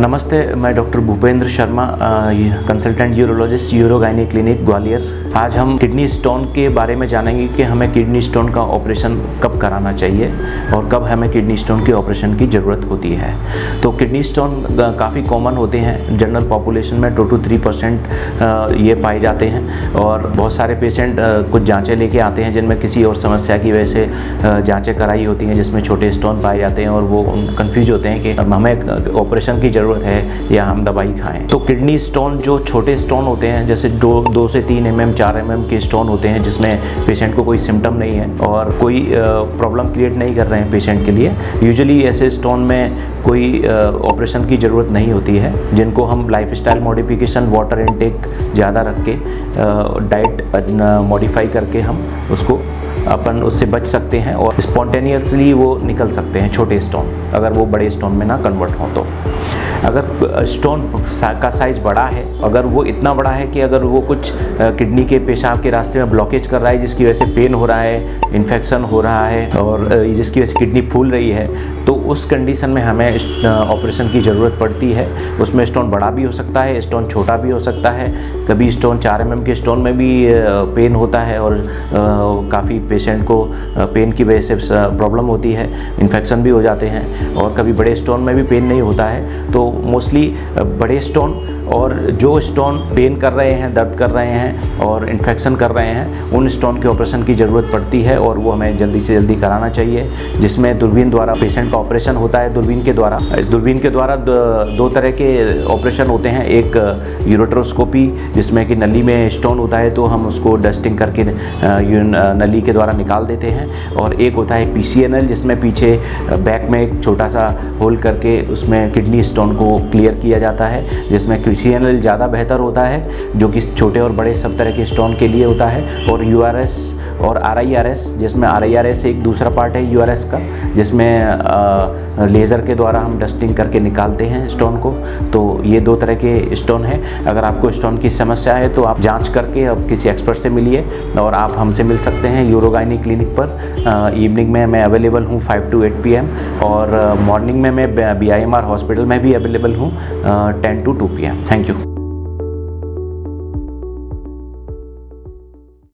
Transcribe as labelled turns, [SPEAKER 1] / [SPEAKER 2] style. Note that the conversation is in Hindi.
[SPEAKER 1] नमस्ते, मैं doctor Bhupendra Sharma, consultant urologist, Urogyny clinic Gwalior. आज हम किडनी स्टोन के बारे में जानेंगे कि हमें किडनी स्टोन का ऑपरेशन कब कराना चाहिए और कब हमें किडनी स्टोन के ऑपरेशन की ज़रूरत होती है। तो किडनी स्टोन काफ़ी कॉमन होते हैं, जनरल पॉपुलेशन में 2 to 3% ये पाए जाते हैं और बहुत सारे पेशेंट कुछ जाँचें लेके आते हैं जिनमें किसी और समस्या की वजह से जाँचें कराई होती हैं जिसमें छोटे स्टोन पाए जाते हैं और वो कन्फ्यूज होते हैं कि हमें ऑपरेशन की ज़रूरत है या हम दवाई खाएं। तो किडनी स्टोन जो छोटे स्टोन होते हैं, जैसे 2 से 3 mm 4 mm के स्टोन होते हैं जिसमें पेशेंट को कोई सिम्टम नहीं है और कोई प्रॉब्लम क्रिएट नहीं कर रहे हैं पेशेंट के लिए, यूजुअली ऐसे स्टोन में कोई ऑपरेशन की ज़रूरत नहीं होती है, जिनको हम लाइफस्टाइल मॉडिफिकेशन, वाटर इनटेक ज़्यादा रख के, डाइट मॉडिफाई करके हम उसको उससे बच सकते हैं और स्पॉन्टेनियसली वो निकल सकते हैं छोटे स्टोन, अगर वो बड़े स्टोन में ना कन्वर्ट हों। तो अगर स्टोन का साइज़ बड़ा है, अगर वो इतना बड़ा है कि अगर वो कुछ किडनी के पेशाब के रास्ते में ब्लॉकेज कर रहा है जिसकी वजह से पेन हो रहा है, इन्फेक्शन हो रहा है और जिसकी वजह से किडनी फूल रही है, तो उस कंडीशन में हमें ऑपरेशन की ज़रूरत पड़ती है। उसमें स्टोन बड़ा भी हो सकता है, स्टोन छोटा भी हो सकता है। कभी स्टोन 4 mm के स्टोन में भी पेन होता है और काफ़ी पेशेंट को पेन की वजह से प्रॉब्लम होती है, इन्फेक्शन भी हो जाते हैं। और कभी बड़े स्टोन में भी पेन नहीं होता है। तो मोस्टली बड़े स्टोन और जो स्टोन पेन कर रहे हैं, दर्द कर रहे हैं और इन्फेक्शन कर रहे हैं, उन स्टोन के ऑपरेशन की ज़रूरत पड़ती है और वो हमें जल्दी से जल्दी कराना चाहिए, जिसमें दूरबीन द्वारा पेशेंट का ऑपरेशन होता है। दूरबीन के द्वारा इस दूरबीन के द्वारा 2 तरह के ऑपरेशन होते हैं। एक यूरेट्रोस्कोपी, जिसमें कि नली में स्टोन होता है तो हम उसको डस्टिंग करके नली के द्वारा निकाल देते हैं, और एक होता है PCNL, जिसमें पीछे बैक में एक छोटा सा होल करके उसमें किडनी स्टोन को क्लियर किया जाता है, जिसमें PCNL ज़्यादा बेहतर होता है, जो कि छोटे और बड़े सब तरह के स्टोन के लिए होता है। और URS और RIRS, जिसमें RIRS एक दूसरा पार्ट है URS का, जिसमें लेज़र के द्वारा हम डस्टिंग करके निकालते हैं स्टोन को। तो ये 2 तरह के स्टोन है। अगर आपको स्टोन की समस्या है तो आप जांच करके अब किसी एक्सपर्ट से मिलिए और आप हमसे मिल सकते हैं यूरोगायनी क्लिनिक पर। इवनिंग में मैं अवेलेबल हूँ 5 to 8 PM और मॉर्निंग में मैं BIMR हॉस्पिटल में भी अवेलेबल हूँ 10 to 2 PM। Thank you.